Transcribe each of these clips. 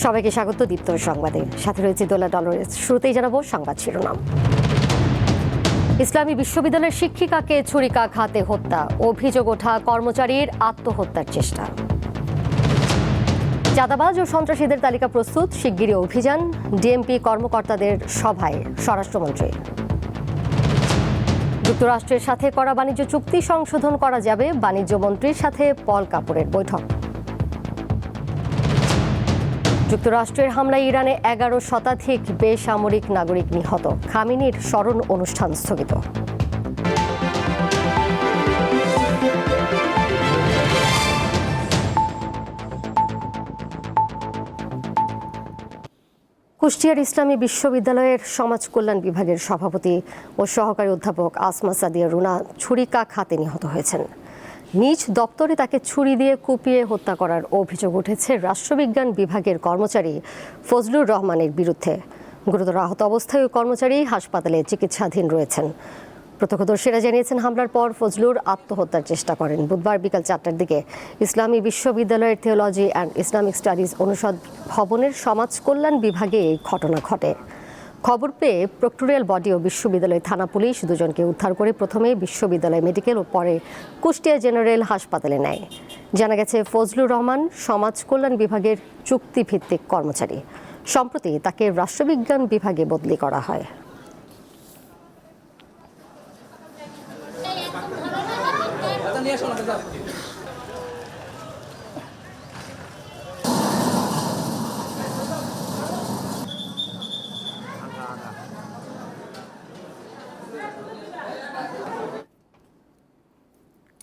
সবাইকে স্বাগত দীপ্ত সংবাদে, সাথে রয়েছে দোলা ডলরেস। শুরুতেই জানাবো সংবাদ শিরোনাম। ইসলামী বিশ্ববিদ্যালয়ের শিক্ষিকাকে ছুরিকাঘাতে হত্যা, অভিযোগ ওঠা কর্মচারীর আত্মহত্যার চেষ্টা। চাঁদাবাজ ও সন্ত্রাসীদের তালিকা প্রস্তুত, শিগগিরই অভিযান, ডিএমপি কর্মকর্তাদের সভায় স্বরাষ্ট্রমন্ত্রী। যুক্তরাষ্ট্রের সাথে করা বাণিজ্য চুক্তি সংশোধন করা যাবে, বাণিজ্য মন্ত্রীর সাথে পল কাপুরের বৈঠক। যুক্তরাষ্ট্রের হামলায় ইরানে 11 শতাধিক বেসামরিক নাগরিক নিহত, খামেনির স্মরণ অনুষ্ঠান স্থগিত। কুষ্টিয়ার ইসলামী বিশ্ববিদ্যালয়ের সমাজ কল্যাণ বিভাগের সভাপতি ও সহকারী অধ্যাপক আসমা সাদিয়া রুনা ছুরিকাঘাতে নিহত হয়েছেন। নিজ দপ্তরে তাকে ছুরি দিয়ে কুপিয়ে হত্যা করার অভিযোগ উঠেছে রাষ্ট্রবিজ্ঞান বিভাগের কর্মচারী ফজলুর রহমানের বিরুদ্ধে। গুরুতর আহত অবস্থায় ওই কর্মচারী হাসপাতালে চিকিৎসাধীন রয়েছেন। প্রত্যক্ষদর্শীরা জানিয়েছেন, হামলার পর ফজলুর আত্মহত্যার চেষ্টা করেন। বুধবার বিকাল 4টার দিকে ইসলামী বিশ্ববিদ্যালয়ের থিওলজি অ্যান্ড ইসলামিক স্টাডিজ অনুষদ ভবনের সমাজ কল্যাণ বিভাগে এই ঘটনা ঘটে। খবর পেয়ে প্রক্টোরিয়াল বডি ও বিশ্ববিদ্যালয় থানা পুলিশ দুজনকে উদ্ধার করে প্রথমে বিশ্ববিদ্যালয় মেডিকেল ও পরে কুষ্টিয়া জেনারেল হাসপাতালে নেয়। জানা গেছে, ফজলুর রহমান সমাজ কল্যাণ বিভাগের চুক্তিভিত্তিক কর্মচারী। সম্প্রতি তাকে রাষ্ট্রবিজ্ঞান বিভাগে বদলি করা হয়।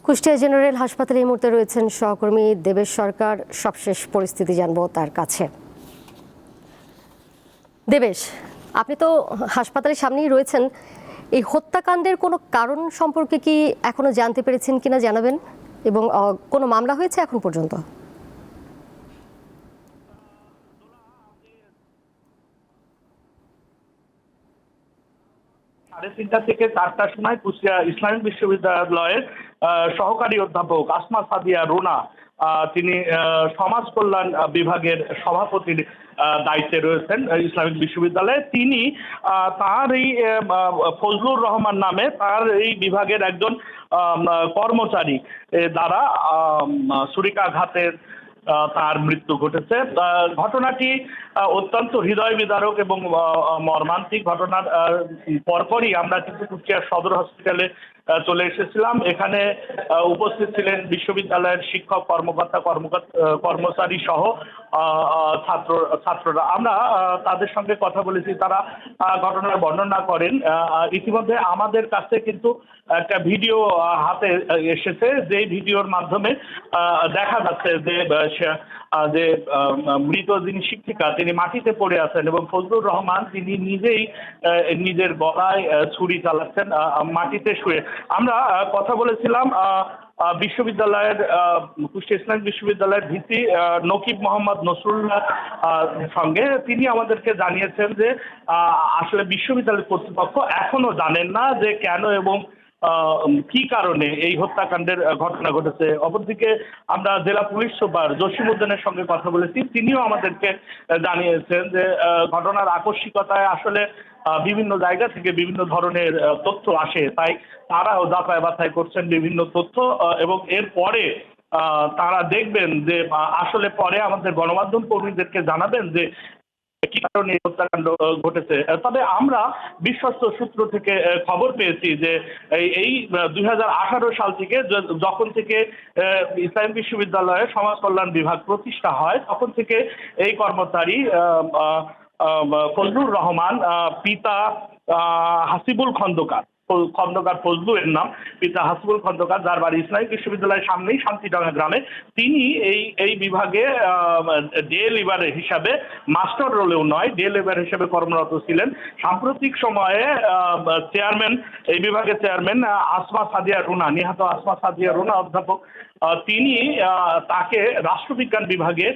কুষ্টিয়া জেনারেল হাসপাতালে এই মুহূর্তে রয়েছেন সহকর্মী দেবেশ সরকার। সবশেষ পরিস্থিতি জানবো তার কাছে। দেবেশ, আপনি তো হাসপাতালের সামনেই রয়েছেন। এই হত্যাকাণ্ডের কোনো কারণ সম্পর্কে কি এখনো জানতে পেরেছেন কিনা জানাবেন, এবং কোনো মামলা হয়েছে এখন পর্যন্ত? সাড়ে 3টা থেকে 4টার সময় কুষ্টিয়া ইসলামিক বিশ্ববিদ্যালয়ের সহকারী অধ্যাপক আসমা সাদিয়া রুনা, তিনি সমাজ কল্যাণ বিভাগের সভাপতির দায়িত্বে রয়েছেন ইসলামিক বিশ্ববিদ্যালয়ে। তিনি তার এই ফজলুর রহমান নামে তার এই বিভাগের একজন কর্মচারী দ্বারা ছুরিকাঘাতের তার মৃত্যু ঘটেছে। ঘটনাটি অত্যন্ত হৃদয় বিদারক এবং মর্মান্তিক। ঘটনার পরপরই আমরা কিন্তু কুষ্টিয়া সদর হসপিটালে চলে এসেছিলাম। এখানে উপস্থিত ছিলেন বিশ্ববিদ্যালয়ের শিক্ষক, কর্মচারী সহ ছাত্ররা। আমরা তাদের সঙ্গে কথা বলেছি, তারা ঘটনার বর্ণনা করেন। ইতিমধ্যে আমাদের কাছে কিন্তু একটা ভিডিও হাতে এসেছে, যে ভিডিওর মাধ্যমে দেখা যাচ্ছে যে মৃত যিনি শিক্ষিকা তিনি মাটিতে পড়ে আছেন এবং ফজলুর রহমান তিনি নিজেই নিজের গলায় ছুরি চালাচ্ছেন মাটিতে শুয়ে। আমরা কথা বলেছিলাম বিশ্ববিদ্যালয়ের কুষ্টিয়া ইসলামিক বিশ্ববিদ্যালয়ের ভিসি নকিব মোহাম্মদ নসরুল্লাহ সঙ্গে। তিনি আমাদেরকে জানিয়েছেন যে আসলে বিশ্ববিদ্যালয় কর্তৃপক্ষ এখনো জানেন না যে কেন এবং কি কারণে এই হত্যাকাণ্ডের ঘটনা ঘটেছে। অপরদিকে আমরা জেলা পুলিশ সুপার জসিমউদ্দিনের সঙ্গে কথা বলেছি, তিনিও আমাদেরকে জানিয়েছেন যে ঘটনার আকস্মিকতায় আসলে বিভিন্ন জায়গা থেকে বিভিন্ন ধরনের তথ্য আসে, তাই তারাও যাচাই বাছাই করছেন বিভিন্ন তথ্য এবং এরপরে তারা দেখবেন যে আসলে পরে আমাদের গণমাধ্যম কর্মীদেরকে জানাবেন যে কি কারণে হত্যাকাণ্ড ঘটেছে। তবে আমরা বিশ্বস্ত সূত্র থেকে খবর পেয়েছি যে এই 2018 সাল থেকে যখন থেকে ইসলামিক বিশ্ববিদ্যালয়ে সমাজ কল্যাণ বিভাগ প্রতিষ্ঠা হয়, তখন থেকে এই কর্মচারী ফজলুর রহমান, পিতা হাসিবুল খন্দকার ফজলু এর নাম, পিতা হাসিবুল খন্দকার, যার বাড়ি ইসলামিক বিশ্ববিদ্যালয়ের সামনেই শান্তিডাঙ্গা গ্রামে, তিনি এই বিভাগে ডে লিভার হিসাবে, মাস্টার রোলেও নয়, ডে লিভার হিসাবে কর্মরত ছিলেন। সাম্প্রতিক সময়ে চেয়ারম্যান, এই বিভাগের চেয়ারম্যান আসমা সাদিয়া রুনা, নিহত আসমা সাদিয়া রুনা অধ্যাপক, তিনি তাকে রাষ্ট্রবিজ্ঞান বিভাগে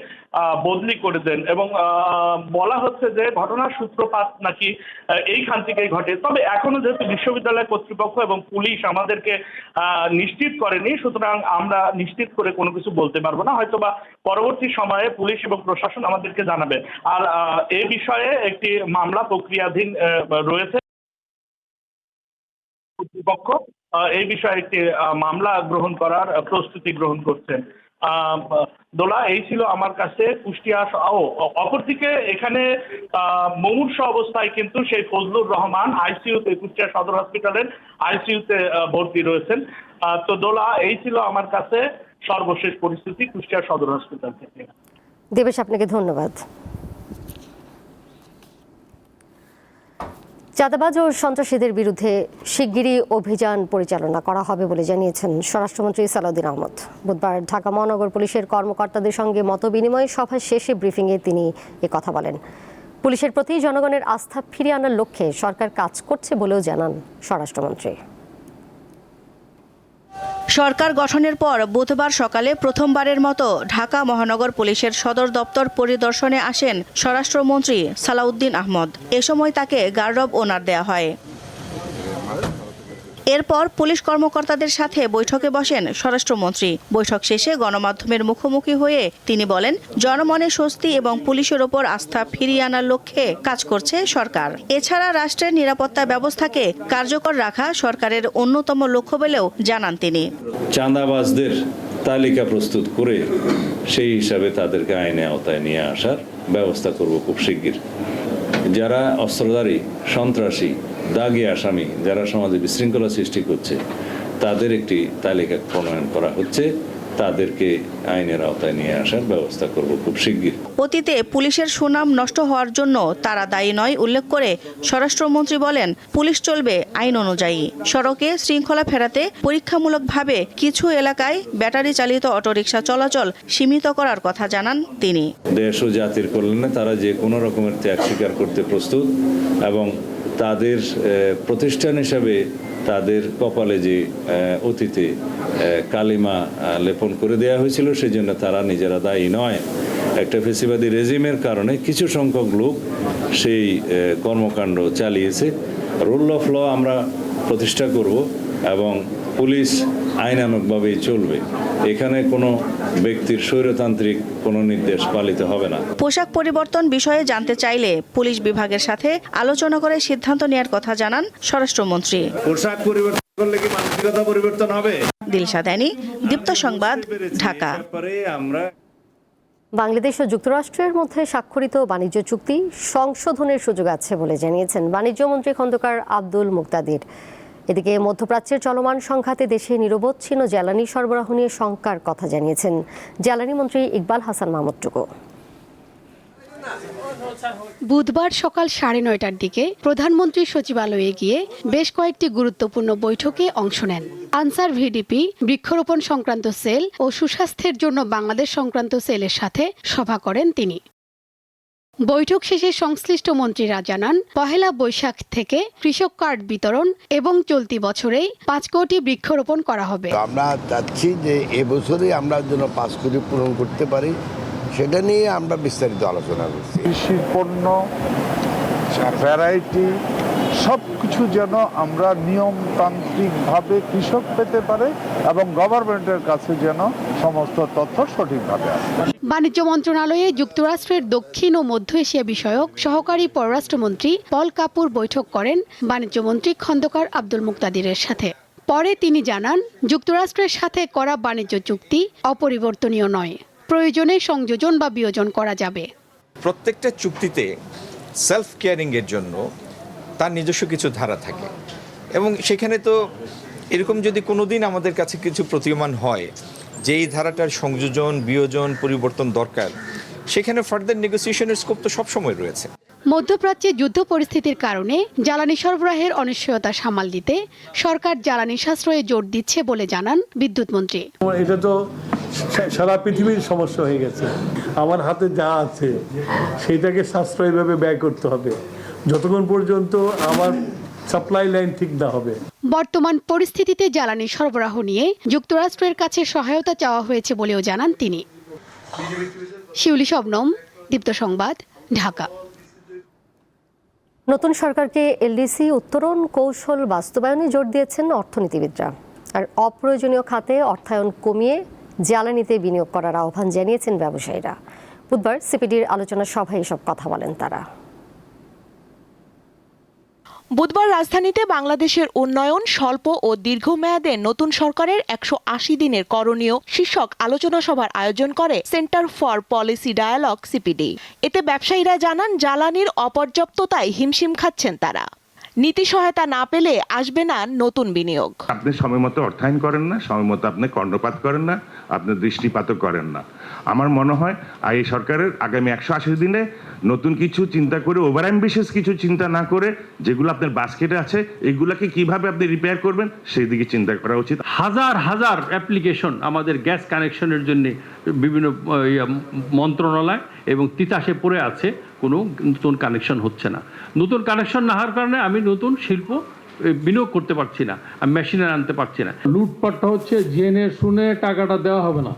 বদলি করে দেন এবং বলা হচ্ছে যে ঘটনার সূত্রপাত নাকি এইখান থেকেই ঘটে। তবে এখনো যেহেতু বিশ্ববিদ্যালয় বিদ্যালয় কর্তৃপক্ষ এবং পুলিশ আমাদেরকে নিশ্চিত করেনি, সুতরাং আমরা নিশ্চিত করে কোনো কিছু বলতে পারবো না। হয়তোবা পরবর্তী সময়ে পুলিশ এবং প্রশাসন আমাদেরকে জানাবে। আর এ বিষয়ে একটি মামলা প্রক্রিয়াধীন রয়েছে। কর্তৃপক্ষ এই বিষয়ে একটি মামলা গ্রহণ করার প্রস্তুতি গ্রহণ করছেন। দোলা, এই ছিল আমার কাছে কুষ্টিয়া। অপরদিকে এখানে মুমূর্ষু অবস্থায় কিন্তু সেই ফজলুর রহমান আইসিইউতে, কুষ্টিয়া সদর হসপিটালের আইসিইউতে ভর্তি রয়েছেন। তো দোলা, এই ছিল আমার কাছে সর্বশেষ পরিস্থিতি কুষ্টিয়া সদর হসপিটাল থেকে। দেবেশ, আপনাকে ধন্যবাদ। চাঁদাবাজ ও সন্ত্রাসীদের বিরুদ্ধে শিগগিরই অভিযান পরিচালনা করা হবে বলে জানিয়েছেন স্বরাষ্ট্রমন্ত্রী সালাউদ্দিন আহমদ। বুধবার ঢাকা মহানগর পুলিশের কর্মকর্তাদের সঙ্গে মতবিনিময় সভা শেষে ব্রিফিংয়ে তিনি কথা বলেন। পুলিশের প্রতি জনগণের আস্থা ফিরিয়ে আনার লক্ষ্যে সরকার কাজ করছে বলেও জানান স্বরাষ্ট্রমন্ত্রী। সরকার গঠনের পর বুধবার সকালে প্রথমবারের মতো ঢাকা মহানগর পুলিশের সদর দপ্তর পরিদর্শনে আসেন স্বরাষ্ট্রমন্ত্রী সালাউদ্দিন আহমদ। এ সময় তাকে গার্ড অব অনার দেওয়া হয়। এরপর পুলিশ কর্মকর্তাদের সাথে বৈঠকে বসেন স্বরাষ্ট্রমন্ত্রী। বৈঠক শেষে গণমাধ্যমের মুখোমুখি হয়ে তিনি বলেন, জনমনে স্বস্তি এবং পুলিশের ওপর আস্থা ফিরিয়ে আনার লক্ষ্যে কাজ করছে সরকার। এছাড়া রাষ্ট্রের নিরাপত্তা ব্যবস্থাকে কার্যকর রাখা সরকারের অন্যতম লক্ষ্য বলেও জানান তিনি। চাঁদাবাজদের তালিকা প্রস্তুত করে সেই হিসাবে তাদেরকে আইনে আওতায় নিয়ে আসার ব্যবস্থা করব খুব শিগগির। যারা অস্ত্রধারী, সন্ত্রাসী, দাগী আসামি, যারা সমাজে বিশৃঙ্খলা সৃষ্টি করছে, তাদের একটি তালিকা প্রণয়ন করা হচ্ছে। তাদেরকে আইনের আওতায় নিয়ে আসার ব্যবস্থা করব খুব শিগগির। অতীতে পুলিশের সুনাম নষ্ট হওয়ার জন্য তারা দায়ী নয় উল্লেখ করে স্বরাষ্ট্রমন্ত্রী বলেন, পুলিশ চলবে আইন অনুযায়ী। সড়কে শৃঙ্খলা ফেরাতে পরীক্ষামূলকভাবে কিছু এলাকায় ব্যাটারি চালিত অটোরিকশা চলাচল সীমিত করার কথা জানান তিনি। দেশ ও জাতির কল্যাণে তারা যে কোনো রকমের ত্যাগ স্বীকার করতে প্রস্তুত এবং তাদের প্রতিষ্ঠান হিসাবে তাদের কপালে যে অতীতে কালিমা লেপন করে দেওয়া হয়েছিল, সেই জন্য তারা নিজেরা দায়ী নয়। একটা ফেসিবাদী রেজিমের কারণে কিছু সংখ্যক লোক সেই কর্মকাণ্ড চালিয়েছে। রুল অফ ল আমরা প্রতিষ্ঠা করব এবং পুলিশ আইনানুগভাবেই চলবে। এখানে কোনো ব্যক্তির স্বৈরতান্ত্রিক কোনো নির্দেশ পালিত হবে না। পোশাক পরিবর্তন বিষয়ে জানতে চাইলে পুলিশ বিভাগের সাথে আলোচনা করে সিদ্ধান্ত নেওয়ার কথা জানান স্বরাষ্ট্রমন্ত্রী। পোশাক পরিবর্তন করলে কি মানসিকতা পরিবর্তন হবে? দিলশা দানি, দীপ্ত সংবাদ, ঢাকা। বাংলাদেশ ও যুক্তরাষ্ট্রের মধ্যে স্বাক্ষরিত বাণিজ্য চুক্তি সংশোধনের সুযোগ আছে বলে জানিয়েছেন বাণিজ্যমন্ত্রী খন্দকার আব্দুল মুক্তাদির। এদিকে মধ্যপ্রাচ্যের চলমান সংঘাতে দেশে নিরবচ্ছিন্ন জ্বালানি সরবরাহ নিয়ে শঙ্কার কথা জানিয়েছেন জ্বালানি মন্ত্রী ইকবাল হাসান মাহমুদ টুকু। বুধবার সকাল 9:30টার দিকে প্রধানমন্ত্রীর সচিবালয়ে গিয়ে বেশ কয়েকটি গুরুত্বপূর্ণ বৈঠকে অংশ নেন। আনসার ভিডিপি, বৃক্ষরোপণ সংক্রান্ত সেল ও সুস্বাস্থ্যের জন্য বাংলাদেশ সংক্রান্ত সেলের সাথে সভা করেন তিনি। বৈঠক শেষে সংশ্লিষ্ট মন্ত্রীরা জানান, পহেলা বৈশাখ থেকে কৃষক কার্ড বিতরণ এবং চলতি বছরেই 5 কোটি বৃক্ষরোপণ করা হবে। আমরা চাচ্ছি যে এবছরই আমরা যেন 5 কোটি পূরণ করতে পারি, সেটা নিয়ে আমরা বিস্তারিত আলোচনা করছি। কৃষি পণ্য, ভ্যারাইটি সব কিছু যেন আমরা নিয়মতান্ত্রিকভাবে কৃষক পেতে পারে এবং গভর্নমেন্টের কাছে যেন সমস্ত তথ্য সঠিকভাবে আসে। বাণিজ্য মন্ত্রণালয়ে যুক্তরাষ্ট্রের দক্ষিণ ও মধ্য এশিয়া বিষয়ক সহকারী পররাষ্ট্রমন্ত্রী পল কাপুর বৈঠক করেন বাণিজ্যমন্ত্রী খন্দকার আব্দুল মুক্তাদিরের সাথে। পরে তিনি জানান, যুক্তরাষ্ট্রের সাথে করা বাণিজ্য চুক্তি অপরিবর্তনীয় নয়, প্রয়োজনে সংযোজন বা বিয়োজন করা যাবে। প্রত্যেকটা চুক্তিতে সেলফ কেয়ারিংয়ের জন্য তার নিজস্ব কিছু ধারা থাকে এবং সেখানে তো এরকম যদি কোনোদিন আমাদের কাছে কিছু প্রতীয়মান হয় যে এই ধারাটার সংযোজন, বিয়োজন, পরিবর্তন দরকার, সেখানে ফার্দার নেগোসিয়েশনের স্কোপ তো সবসময় রয়েছে। মধ্যপ্রাচ্যে যুদ্ধ পরিস্থিতির কারণে জ্বালানি সরবরাহের অনিশ্চয়তা সামাল দিতে সরকার জ্বালানি সাশ্রয়ে জোর দিচ্ছে বলে জানান বিদ্যুৎ মন্ত্রী। এটা তো সারা পৃথিবীর সমস্যা হয়ে গেছে। আমার হাতে যা আছে সেটাকে সাশ্রয়ীভাবে ব্যয় করতে হবে যতক্ষণ পর্যন্ত আমার সাপ্লাই লাইন ঠিক না হবে। বর্তমান পরিস্থিতিতে জ্বালানি সরবরাহ নিয়ে যুক্তরাষ্ট্রের কাছে সহায়তা চাওয়া হয়েছে বলেও জানান তিনি। শিউলি শবনম, দীপ্ত সংবাদ, ঢাকা। নতুন সরকারকে এলডিসি উত্তরণ কৌশল বাস্তবায়নে জোর দিয়েছেন অর্থনীতিবিদরা। আর অপ্রয়োজনীয় খাতে অর্থায়ন কমিয়ে জ্বালানিতে বিনিয়োগ করার আহ্বান জানিয়েছেন ব্যবসায়ীরা। বুধবার সিপিডির আলোচনা সভায় এসব কথা বলেন তারা। বুধবার রাজধানীতে বাংলাদেশের উন্নয়ন স্বল্প ও দীর্ঘমেয়াদে নতুন সরকারের 180 দিনের করণীয় শীর্ষক আলোচনা সভার আয়োজন করে Centre for Policy Dialogue CPD. এতে ব্যবসায়ীরা জানান জ্বালানির অপর্যাপ্ততায় হিমশিম খাচ্ছেন তারা। নীতি সহায়তা না পেলে আসবে না নতুন বিনিয়োগ। আপনি সময়মতো অর্থায়ন করেন না, সময়মতো আপনি কর্ণপাত করেন না, আপনি দৃষ্টিপাতও করেন না। আমার মনে হয় এই সরকারের আগামী 180 দিনে নতুন কিছু চিন্তা করে, ওভার অ্যাম্বিশিয়াস কিছু চিন্তা না করে, যেগুলো আপনার বাস্কেটে আছে এগুলাকে কিভাবে আপনি রিপেয়ার করবেন সেই দিকে চিন্তা করা উচিত। হাজার হাজার অ্যাপ্লিকেশন আমাদের গ্যাস কানেকশনের জন্য বিভিন্ন মন্ত্রণালয় এবং তিতাসে পড়ে আছে, কোনো নতুন কানেকশন হচ্ছে না। নতুন কানেকশন না হওয়ার কারণে আমি নতুন শিল্প বিনিয়োগ করতে পারছি না, আমি মেশিনারি আনতে পারছি না। লুটপাটটা হচ্ছে জেনে শুনে টাকাটা দেওয়া হবে না।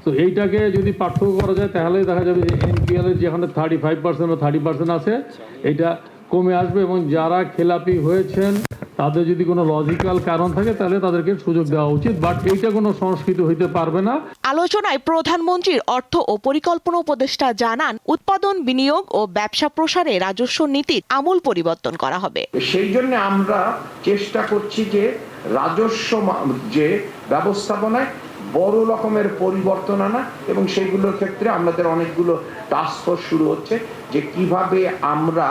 তো এইটাকে যদি পার্থক্য করা যায় তাহলে দেখা যাবে যে এনপিএল এর যেখানে 35% বা 30% আছে এটা কমে আসবে, এবং যারা খেলাপি হয়েছেন তাদের যদি কোনো লজিক্যাল কারণ থাকে তাহলে তাদেরকে সুযোগ দেওয়া উচিত, বাট এইটা কোনো সংস্কৃতি হইতে পারবে না। আলোচনায় প্রধানমন্ত্রীর অর্থ ও পরিকল্পনা উপদেষ্টা জানান, উৎপাদন, বিনিয়োগ ও ব্যবসা প্রসারে রাজস্ব নীতির আমূল পরিবর্তন করা হবে। সেই জন্য আমরা চেষ্টা করছি যে রাজস্ব যে ব্যবস্থাপনায় বড় রকমের পরিবর্তন আনা, এবং সেইগুলোর ক্ষেত্রে আমাদের অনেকগুলো টাস্ক ফোর্স শুরু হচ্ছে যে কিভাবে আমরা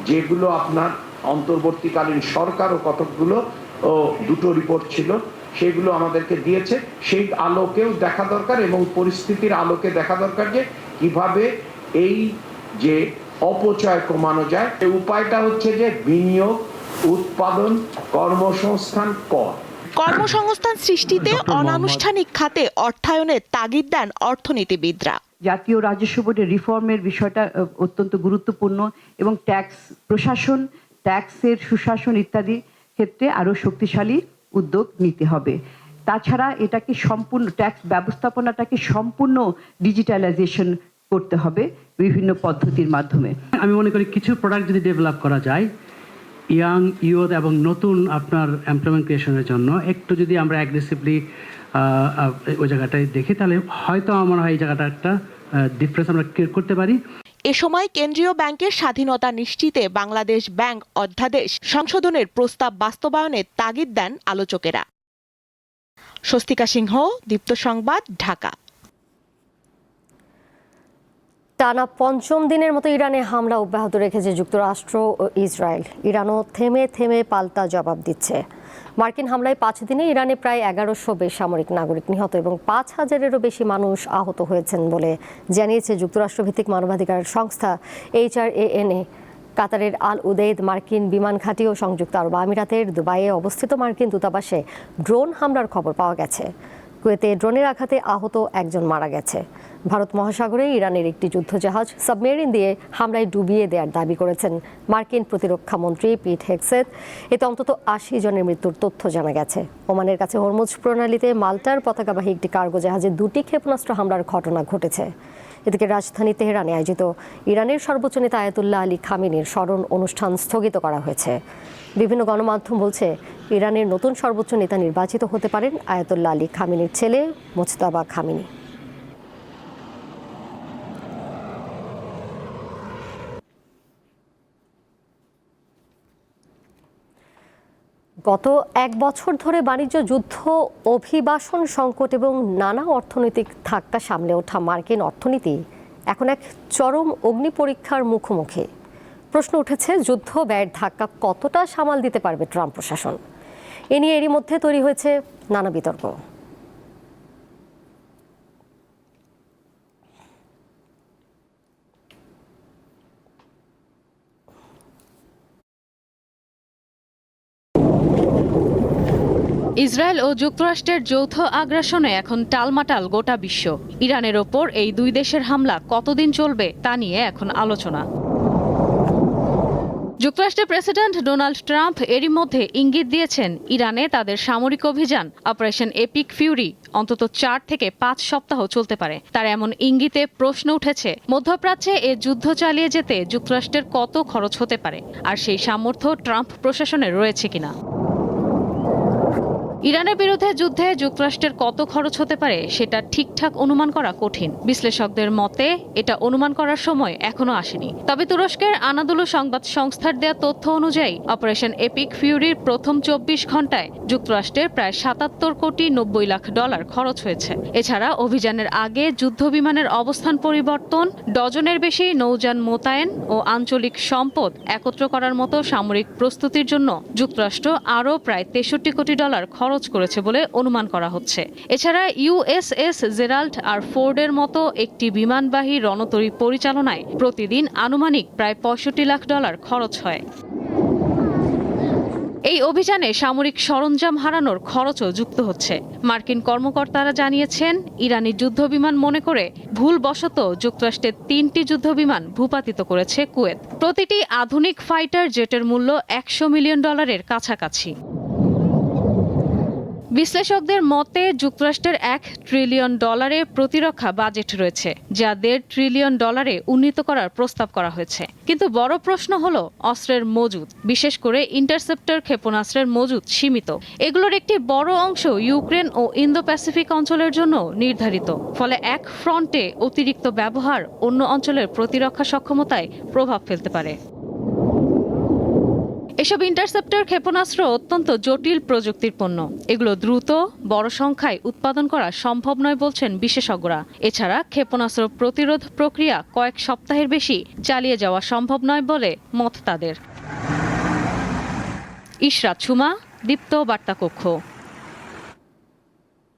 যেগুলো আপনার অন্তর্বর্তীকালীন সরকারও কতকগুলো দুটো রিপোর্ট ছিল সেগুলো আমাদেরকে দিয়েছে, সেই আলোকেও দেখা দরকার এবং পরিস্থিতির আলোকে দেখা দরকার যে কিভাবে এই যে অপচয় কমানো যায়। এই উপায়টা হচ্ছে যে বিনিয়োগ, উৎপাদন, কর্মসংস্থান কর। কর্মসংস্থান সৃষ্টিতে অনানুষ্ঠানিক খাতে অর্থায়নের তাগিদ দেন অর্থনীতিবিদরা। জাতীয় রাজস্ব বোর্ডের রিফর্মের বিষয়টা অত্যন্ত গুরুত্বপূর্ণ, এবং ট্যাক্স প্রশাসন, ট্যাক্সের সুশাসন ইত্যাদি ক্ষেত্রে আরও শক্তিশালী উদ্যোগ নিতে হবে। তাছাড়া এটাকে সম্পূর্ণ ট্যাক্স ব্যবস্থাপনাটাকে সম্পূর্ণ ডিজিটালাইজেশন করতে হবে বিভিন্ন পদ্ধতির মাধ্যমে। আমি মনে করি কিছু প্রোডাক্ট যদি ডেভেলপ করা যায় ইয়াং, ইউথ এবং নতুন আপনার এমপ্লয়মেন্ট ক্রিয়েশনের জন্য, একটু যদি আমরা অ্যাগ্রেসিভলি ওই জায়গাটায় দেখি তাহলে হয়তো আমার হয় এই জায়গাটা একটা ডিফারেন্স আমরা ক্রিয়েট করতে পারি। এ সময় কেন্দ্রীয় ব্যাংকের স্বাধীনতা নিশ্চিতে বাংলাদেশ ব্যাংক অধ্যাদেশ সংশোধনের প্রস্তাব বাস্তবায়নের তাগিদ দেন আলোচকেরা। স্বস্তিকা সিংহ, দীপ্ত সংবাদ, ঢাকা। টানা পঞ্চম দিনের মতো ইরানে হামলা অব্যাহত রেখেছে যুক্তরাষ্ট্র ও ইসরায়েল। ইরানও থেমে থেমে পাল্টা জবাব দিচ্ছে। মার্কিন হামলায় 5 দিনে ইরানে প্রায় 1100 বেসামরিক নাগরিক নিহত এবং 5000-এরও বেশি মানুষ আহত হয়েছেন বলে জানিয়েছে যুক্তরাষ্ট্রভিত্তিক মানবাধিকার সংস্থা HRANA। কাতারের আল উদেইদ মার্কিন বিমান ঘাঁটি ও সংযুক্ত আরব আমিরাতের দুবাইয়ে অবস্থিত মার্কিন দূতাবাসে ড্রোন হামলার খবর পাওয়া গেছে। কুয়েতে ড্রোনের আঘাতে আহত একজন মারা গেছে। ভারত মহাসাগরে ইরানের একটি যুদ্ধজাহাজ সাবমেরিন দিয়ে হামলায় ডুবিয়ে দেওয়ার দাবি করেছেন মার্কিন প্রতিরক্ষা মন্ত্রী পিট হেগসেথ। এতে অন্তত 80 জনের মৃত্যুর তথ্য জানা গেছে। ওমানের কাছে হরমুজ প্রণালীতে মাল্টার পতাকাবাহী একটি কার্গো জাহাজে 2টি ক্ষেপণাস্ত্র হামলার ঘটনা ঘটেছে। এদিকে রাজধানী তেহরানে আয়োজিত ইরানের সর্বোচ্চ নেতা আয়াতুল্লাহ আলী খামেনির স্মরণ অনুষ্ঠান স্থগিত করা হয়েছে। বিভিন্ন গণমাধ্যম বলছে ইরানের নতুন সর্বোচ্চ নেতা নির্বাচিত হতে পারেন আয়াতুল্লাহ আলী খামেনির ছেলে মোজতাবা খামেনি। গত 1 বছর ধরে বাণিজ্য যুদ্ধ, অভিবাসন সংকট এবং নানা অর্থনৈতিক ধাক্কা সামলে ওঠা মার্কিন অর্থনীতি এখন এক চরম অগ্নি পরীক্ষার মুখোমুখি। প্রশ্ন উঠেছে, যুদ্ধ ব্যয়ের ধাক্কা কতটা সামাল দিতে পারবে ট্রাম্প প্রশাসন? এ নিয়ে এরই মধ্যে তৈরি হয়েছে নানা বিতর্ক। ইসরায়েল ও যুক্তরাষ্ট্রের যৌথ আগ্রাসনে এখন টালমাটাল গোটা বিশ্ব। ইরানের ওপর এই দুই দেশের হামলা কতদিন চলবে তা নিয়ে এখন আলোচনা। যুক্তরাষ্ট্রের প্রেসিডেন্ট ডোনাল্ড ট্রাম্প এরই মধ্যে ইঙ্গিত দিয়েছেন ইরানে তাদের সামরিক অভিযান অপারেশন এপিক ফিউরি অন্তত 4 থেকে 5 সপ্তাহ চলতে পারে। তার এমন ইঙ্গিতে প্রশ্ন উঠেছে, মধ্যপ্রাচ্যে এ যুদ্ধ চালিয়ে যেতে যুক্তরাষ্ট্রের কত খরচ হতে পারে, আর সেই সামর্থ্য ট্রাম্প প্রশাসনের রয়েছে কিনা। ইরানের বিরুদ্ধে যুদ্ধে যুক্তরাষ্ট্রের কত খরচ হতে পারে সেটা ঠিকঠাক অনুমান করা কঠিন। বিশ্লেষকদের মতে এটা অনুমান করার সময় এখনো আসেনি। তবে তুরস্কের আনাদুলু সংবাদ সংস্থার দেয়া তথ্য অনুযায়ী অপারেশন এপিক ফিউরির প্রথম 24 ঘন্টায় যুক্তরাষ্ট্রের প্রায় 77 কোটি 90 লাখ ডলার খরচ হয়েছে। এছাড়া অভিযানের আগে যুদ্ধ বিমানের অবস্থান পরিবর্তন, ডজনের বেশি নৌযান মোতায়েন ও আঞ্চলিক সম্পদ একত্র করার মতো সামরিক প্রস্তুতির জন্য যুক্তরাষ্ট্র আরও প্রায় 63 কোটি ডলার খরচ করেছে বলে অনুমান করা হচ্ছে। এছাড়া ইউএসএস জেরাল্ড আর ফোর্ডের মতো একটি বিমানবাহী রণতরী পরিচালনায় প্রতিদিন আনুমানিক প্রায় 65 লাখ ডলার খরচ হয়। এই অভিযানে সামরিক সরঞ্জাম হারানোর খরচও যুক্ত হচ্ছে। মার্কিন কর্মকর্তারা জানিয়েছেন, ইরানি যুদ্ধবিমান মনে করে ভুলবশত যুক্তরাষ্ট্রের 3টি যুদ্ধবিমান ভূপাতিত করেছে কুয়েত। প্রতিটি আধুনিক ফাইটার জেটের মূল্য $100 মিলিয়ন কাছাকাছি। বিশ্লেষকদের মতে যুক্তরাষ্ট্রের $1 ট্রিলিয়ন প্রতিরক্ষা বাজেট রয়েছে, যা $1.5 ট্রিলিয়ন উন্নীত করার প্রস্তাব করা হয়েছে। কিন্তু বড় প্রশ্ন হলো অস্ত্রের মজুত, বিশেষ করে ইন্টারসেপ্টর ক্ষেপণাস্ত্রের মজুত সীমিত। এগুলোর একটি বড় অংশ ইউক্রেন ও ইন্দো প্যাসিফিক অঞ্চলের জন্য নির্ধারিত। ফলে এক ফ্রন্টে অতিরিক্ত ব্যবহার অন্য অঞ্চলের প্রতিরক্ষা সক্ষমতায় প্রভাব ফেলতে পারে। এসব ইন্টারসেপ্টর ক্ষেপণাস্ত্র অত্যন্ত জটিল প্রযুক্তির পণ্য। এগুলো দ্রুত বড় সংখ্যায় উৎপাদন করা সম্ভব নয় বলছেন বিশেষজ্ঞরা। এছাড়া ক্ষেপণাস্ত্র প্রতিরোধ প্রক্রিয়া কয়েক সপ্তাহের বেশি চালিয়ে যাওয়া সম্ভব নয় বলে মত তাদের। ইশরাত সুমা, দীপ্ত বার্তা কক্ষ।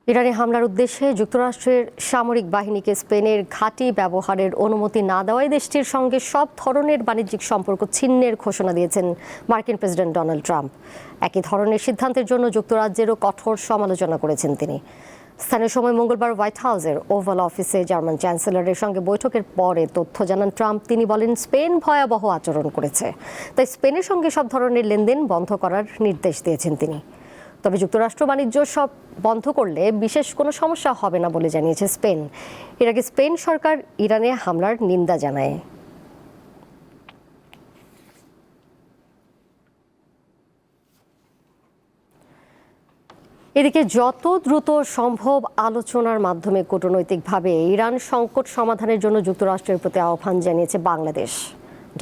ইরানে হামলার উদ্দেশ্যে যুক্তরাষ্ট্রের সামরিক বাহিনীকে স্পেনের ঘাঁটি ব্যবহারের অনুমতি না দেওয়ায় দেশটির সঙ্গে সব ধরনের বাণিজ্যিক সম্পর্ক ছিন্নের ঘোষণা দিয়েছেন মার্কিন প্রেসিডেন্ট ডোনাল্ড ট্রাম্প। একই ধরনের সিদ্ধান্তের জন্য যুক্তরাজ্যেরও কঠোর সমালোচনা করেছেন তিনি। স্থানীয় সময় মঙ্গলবার হোয়াইট হাউসের ওভাল অফিসে জার্মান চ্যান্সেলরের সঙ্গে বৈঠকের পরে তথ্য জানান ট্রাম্প। তিনি বলেন, স্পেন ভয়াবহ আচরণ করেছে, তাই স্পেনের সঙ্গে সব ধরনের লেনদেন বন্ধ করার নির্দেশ দিয়েছেন তিনি। তবে যুক্তরাষ্ট্র বাণিজ্য সব বন্ধ করলে বিশেষ কোনো সমস্যা হবে না বলে জানিয়েছে স্পেন। এর আগে স্পেন সরকার ইরানে হামলার নিন্দা জানায়। এদিকে যত দ্রুত সম্ভব আলোচনার মাধ্যমে কূটনৈতিকভাবে ইরান সংকট সমাধানের জন্য যুক্তরাষ্ট্রের প্রতি আহ্বান জানিয়েছে বাংলাদেশ।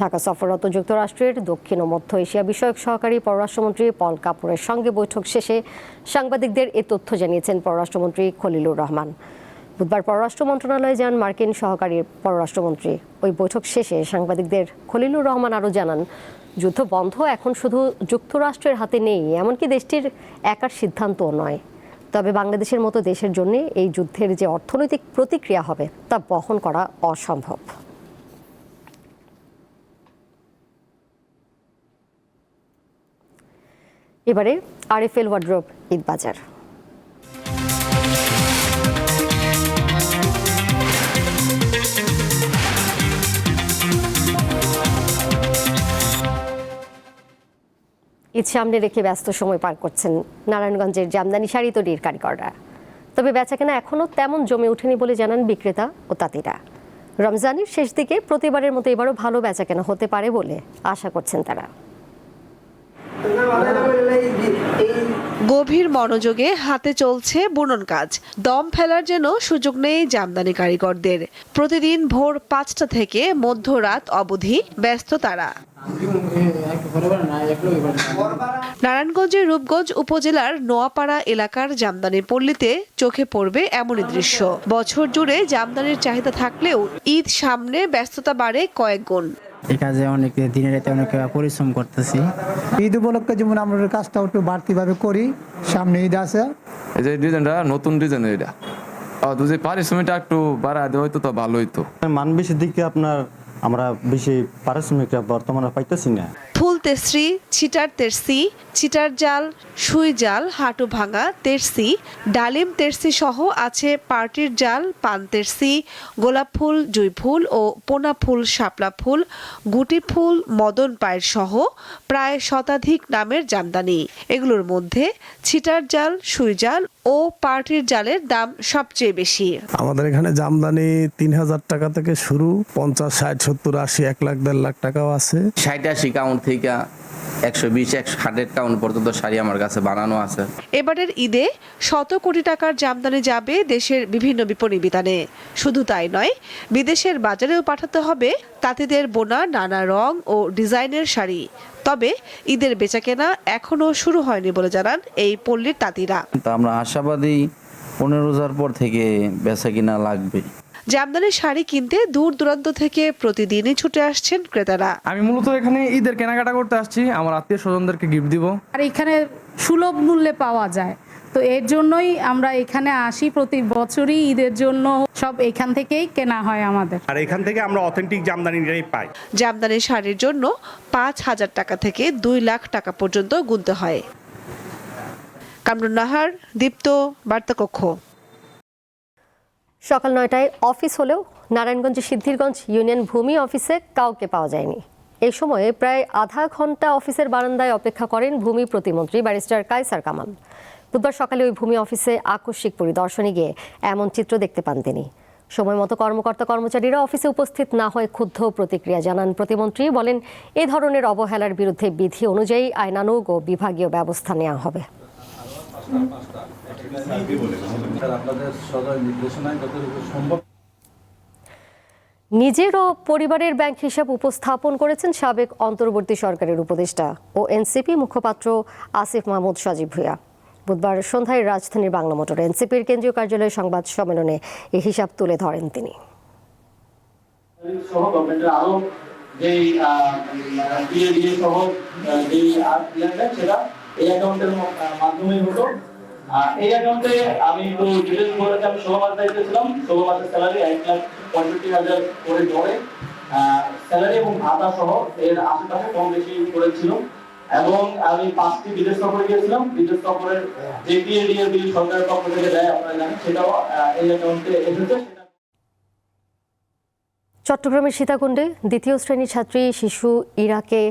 ঢাকা সফররত যুক্তরাষ্ট্রের দক্ষিণ ও মধ্য এশিয়া বিষয়ক সহকারী পররাষ্ট্রমন্ত্রী পল কাপুরের সঙ্গে বৈঠক শেষে সাংবাদিকদের এ তথ্য জানিয়েছেন পররাষ্ট্রমন্ত্রী খলিলুর রহমান। বুধবার পররাষ্ট্র মন্ত্রণালয়ে যান মার্কিন সহকারী পররাষ্ট্রমন্ত্রী। ওই বৈঠক শেষে সাংবাদিকদের খলিলুর রহমান আরও জানান, যুদ্ধ বন্ধ এখন শুধু যুক্তরাষ্ট্রের হাতে নেই, এমনকি দেশটির একার সিদ্ধান্তও নয়। তবে বাংলাদেশের মতো দেশের জন্য এই যুদ্ধের যে অর্থনৈতিক প্রতিক্রিয়া হবে তা বহন করা অসম্ভব। এবারে আরএফএল ওয়ার্ড্রোব ঈদ বাজার। ঈদ সামনে রেখে ব্যস্ত সময় পার করছেন নারায়ণগঞ্জের জামদানি শাড়ি তৈরির কারিগররা। তবে বেচাকেনা এখনও তেমন জমে ওঠেনি বলে জানান বিক্রেতা ও তাঁতিরা। রমজানের শেষ দিকে প্রতিবারের মতো এবারও ভালো বেচাকেনা হতে পারে বলে আশা করছেন তারা। গভীর মনোযোগে হাতে চলছে বুনন কাজ। দম ফেলার যেন সুযোগ নেই জামদানি কারিগরদের। প্রতিদিন ভোর 5টা থেকে মধ্যরাত অবধি ব্যস্ত তারা। নারায়ণগঞ্জের রূপগঞ্জ উপজেলার নোয়াপাড়া এলাকার জামদানি পল্লীতে চোখে পড়বে এমনই দৃশ্য। বছর জুড়ে জামদানির চাহিদা থাকলেও ঈদ সামনে ব্যস্ততা বাড়ে কয়েক গুণ। এই কাজে অনেক দিনে রাতে অনেক পরিশ্রম করতেছি। ঈদ উপলক্ষে যেমন আমরা কাজটা একটু বাড়তিভাবে করি, সামনে ঈদ আছে। এই যে ডিজাইনটা নতুন ডিজাইন, এটা যদি পারিশ্রমিকটা একটু বাড়া দেওয়া হইতো তো ভালো হইতো। মান বেশির দিকে আমরা বেশি পারিশ্রমিকটা বর্তমানে পাইতেছি না। ফুল তেরসি, ছিটার তেরসি, ছিটার জাল, সুই জাল, হাঁটু ভাঙা তেরসি, ডালিম তেরসি সহ আছে পার্টির জাল, পান তেরসি, গোলাপ ফুল, জুঁই ফুল ও পোনা ফুল, শাপলা ফুল, গুটি ফুল, মদন পায়ের সহ প্রায় শতাধিক নামের জামদানি। এগুলোর মধ্যে ছিটার জাল, সুই জাল ও পার্টির জালের দাম সবচেয়ে বেশি। আমাদের এখানে জামদানি ৩,০০০ টাকা থেকে শুরু, ৫০, ৬০, ৭০, ৮০, ১ লাখ, ১.৫ লাখ টাকাও আছে। ৬০-৮০ কাউন্ট থেকে ১২০-১০০ কাউন্ট পর্যন্ত শাড়ি আমার কাছে বানানো আছে। এবারের ঈদে শত কোটি টাকার জামদানি যাবে দেশের বিভিন্ন বিপণী বিতানে। শুধু তাই নয়, বিদেশের বাজারেও পাঠাতে হবে তাঁতিদের বোনা নানা রং ও ডিজাইনের শাড়ি। তবে ঈদের বেচাকেনা এখনো শুরু হয়নি বলে জানান এই পল্লীর তাঁতিরা। আমরা আশাবাদী ১৫ রোজার পর থেকে বেচাকেনা লাগবে। জামদানি শাড়ি কিনতে দূর দূরান্ত থেকে প্রতিদিনই ছুটে আসছেন ক্রেতারা। আমি মূলত এখানে ঈদের কেনাকাটা করতে আসছি, আমার আত্মীয় স্বজনদেরকে গিফট দিব। আর এখানে সুলভ মূল্যে পাওয়া যায়, তো এর জন্যই আমরা এখানে আসি। প্রতি বছরই ঈদের জন্য সব এখান থেকেই কেনা হয় আমাদের। আর এখান থেকে আমরা অথেন্টিক জামদানিটাই পাই। জামদানি শাড়ির জন্য ৫,০০০ টাকা থেকে ২ লাখ টাকা পর্যন্ত গুনতে হয়। কামরুন নাহার, দীপ্ত, বার্তাকক্ষ। সকাল ৯টায় অফিস হলেও নারায়ণগঞ্জের সিদ্ধিরগঞ্জ ইউনিয়ন ভূমি অফিসে কাউকে পাওয়া যায়নি। এই সময়ে প্রায় আধা ঘন্টা অফিসের বারান্দায় অপেক্ষা করেন ভূমি প্রতিমন্ত্রী ব্যারিস্টার কায়সার কামাল। বুধবার সকালে ওই ভূমি অফিসে আকস্মিক পরিদর্শনে গিয়ে এমন চিত্র দেখতে পান তিনি। সময় মতো কর্মকর্তা কর্মচারীরা অফিসে উপস্থিত না হয়ে ক্ষুব্ধ প্রতিক্রিয়া জানান প্রতিমন্ত্রী। বলেন, এ ধরনের অবহেলার বিরুদ্ধে বিধি অনুযায়ী আইনানুগ ও বিভাগীয় ব্যবস্থা নেওয়া হবে। নিজের ও পরিবারের ব্যাংক হিসাব উপস্থাপন করেছেন সাবেক অন্তর্বর্তী সরকারের উপদেষ্টা ও এনসিপি মুখপাত্র আসিফ মাহমুদ সজীব ভুঁইয়া। বুধবার সন্ধ্যায় রাজধানীর বাংলা মোটরে এনসিপির কেন্দ্রীয় কার্যালয়ে সংবাদ সম্মেলনে এই হিসাব তুলে ধরেন তিনি। এই অ্যাকাউন্টে আমি তো ডিটেইলস বলতে আমি 16 মাস দায়িত্বে ছিলাম। 16 মাসের স্যালারি 1,65,000 করে ধরে স্যালারি এবং ভাতা সহ এর আশেপাশে কম বেশি করেছিল। এবং আমি 5টি বিদেশ সফরে গিয়েছিলাম। বিদেশ সফরের যে পিএডিএ বিল সরকারের পক্ষ থেকে দেয় আপনারা জানেন, সেটাও এই অ্যাকাউন্টে এসেছে। চট্টগ্রামের সীতাকুণ্ডে দ্বিতীয় শ্রেণীর ছাত্রী শিশু ইরাকে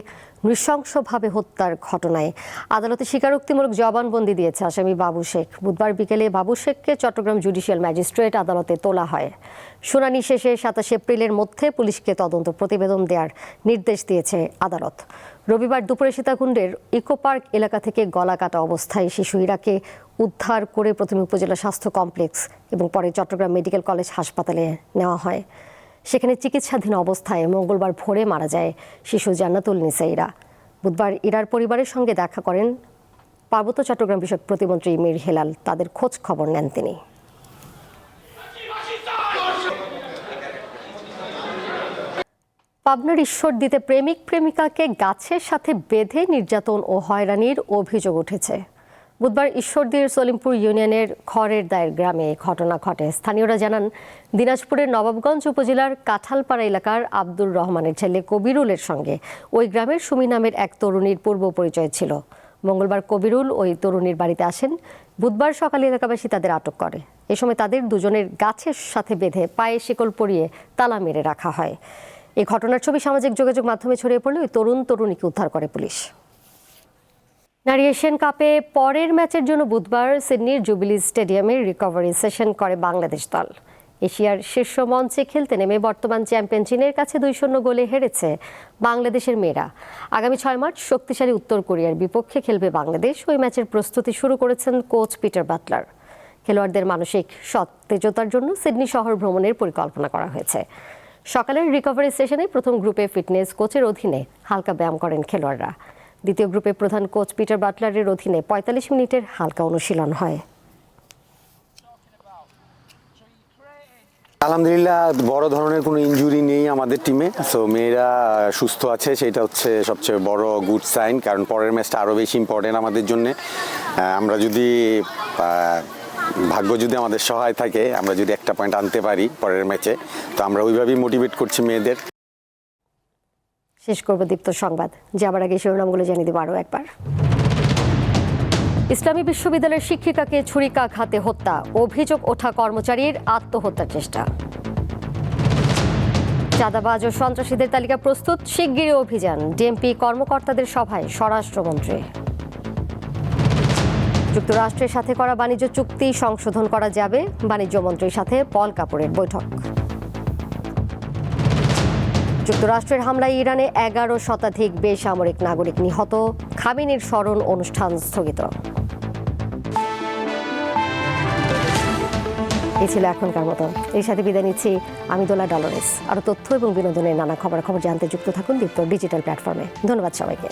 নৃশংসভাবে হত্যার ঘটনায় আদালতে স্বীকারোক্তিমূলক জবানবন্দি দিয়েছে আসামি বাবু শেখ। বুধবার বিকেলে বাবু শেখকে চট্টগ্রাম জুডিশিয়াল ম্যাজিস্ট্রেট আদালতে তোলা হয়। শুনানি শেষে 27 এপ্রিলের মধ্যে পুলিশকে তদন্ত প্রতিবেদন দেওয়ার নির্দেশ দিয়েছে আদালত। রবিবার দুপুরে সীতাকুণ্ডের ইকো পার্ক এলাকা থেকে গলা কাটা অবস্থায় শিশু ইরাকে উদ্ধার করে প্রথমে উপজেলা স্বাস্থ্য কমপ্লেক্স এবং পরে চট্টগ্রাম মেডিকেল কলেজ হাসপাতালে নেওয়া হয়। সেখানে চিকিৎসাধীন অবস্থায় মঙ্গলবার ভোরে মারা যায় শিশু জান্নাতুল নিসা ইরা। বুধবার ইরার পরিবারের সঙ্গে দেখা করেন পার্বত্য চট্টগ্রাম বিষয়ক প্রতিমন্ত্রী মীর হেলাল। তাদের খোঁজ খবর নেন তিনি। পাবনার ঈশ্বরদীতে প্রেমিক প্রেমিকাকে গাছের সাথে বেঁধে নির্যাতন ও হয়রানির অভিযোগ উঠেছে। বুধবার ঈশ্বরদীর সলিমপুর ইউনিয়নের খড়ের দায়ের গ্রামে ঘটনা ঘটে। স্থানীয়রা জানান, দিনাজপুরের নবাবগঞ্জ উপজেলার কাঁঠালপাড়া এলাকার আব্দুর রহমানের ছেলে কবিরুলের সঙ্গে ওই গ্রামের সুমি নামের এক তরুণীর পূর্ব পরিচয় ছিল। মঙ্গলবার কবিরুল ওই তরুণীর বাড়িতে আসেন। বুধবার সকালে এলাকাবাসী তাদের আটক করে। এ সময় তাদের দুজনের গাছের সাথে বেঁধে পায়ে শিকল পরিয়ে তালা মেরে রাখা হয়। এই ঘটনার ছবি সামাজিক যোগাযোগ মাধ্যমে ছড়িয়ে পড়লে ওই তরুণীকে উদ্ধার করে পুলিশ। নারী এশিয়ান কাপে পরের ম্যাচের জন্য বুধবার সিডনির জুবিলি স্টেডিয়ামে রিকভারি সেশন করে বাংলাদেশ দল। এশিয়ার শীর্ষ মঞ্চে খেলতে নেমে বর্তমান চ্যাম্পিয়ন চীনের কাছে 2-0 গোলে হেরেছে বাংলাদেশের মেয়েরা। আগামী 6 মার্চ শক্তিশালী উত্তর কোরিয়ার বিপক্ষে খেলবে বাংলাদেশ। ওই ম্যাচের প্রস্তুতি শুরু করেছেন কোচ পিটার বাটলার। খেলোয়াড়দের মানসিক সতেজতার জন্য সিডনি শহর ভ্রমণের পরিকল্পনা করা হয়েছে। সকালের রিকভারি সেশনে প্রথম গ্রুপে ফিটনেস কোচের অধীনে হালকা ব্যায়াম করেন খেলোয়াড়রা। দ্বিতীয় গ্রুপে প্রধান কোচ পিটার বাটলারের অধীনে 45 মিনিটের হালকা অনুশীলন হয়। আলহামদুলিল্লাহ বড় ধরনের কোনো ইনজুরি নেই আমাদের টিমে। সো মেয়েরা সুস্থ আছে, সেটা হচ্ছে সবচেয়ে বড় গুড সাইন, কারণ পরের ম্যাচটা আরও বেশি ইম্পর্টেন্ট আমাদের জন্য। আমরা যদি ভাগ্য যদি আমাদের সহায় থাকে, আমরা যদি একটা পয়েন্ট আনতে পারি পরের ম্যাচে, তো আমরা ওইভাবেই মোটিভেট করছি মেয়েদের। শেষ করব দীপ্ত সংবাদ, যাবার আগে শিরোনামগুলো জানিয়ে দেব আরও একবার। ইসলামী বিশ্ববিদ্যালয়ের শিক্ষিকাকে ছুরিকাঘাতে হত্যা, অভিযোগ ওঠা কর্মচারীর আত্মহত্যার চেষ্টা। চাঁদাবাজ ও সন্ত্রাসীদের তালিকা প্রস্তুত, শিগগিরই অভিযান, ডিএমপি কর্মকর্তাদের সভায় স্বরাষ্ট্রমন্ত্রী। যুক্তরাষ্ট্রের সাথে করা বাণিজ্য চুক্তি সংশোধন করা যাবে, বাণিজ্য মন্ত্রীর সাথে পল কাপুরের বৈঠক। যুক্তরাষ্ট্রের হামলায় ইরানে 11 শতাধিক বেসামরিক নাগরিক নিহত, খামেনির স্মরণ অনুষ্ঠান স্থগিত। এই ছিল এখনকার মতো, এর সাথে বিদায় নিচ্ছি আমি দোলা ডলোরেস। আরও তথ্য এবং বিনোদনের নানা খবর জানতে যুক্ত থাকুন দীপ্ত ডিজিটাল প্ল্যাটফর্মে। ধন্যবাদ সবাইকে।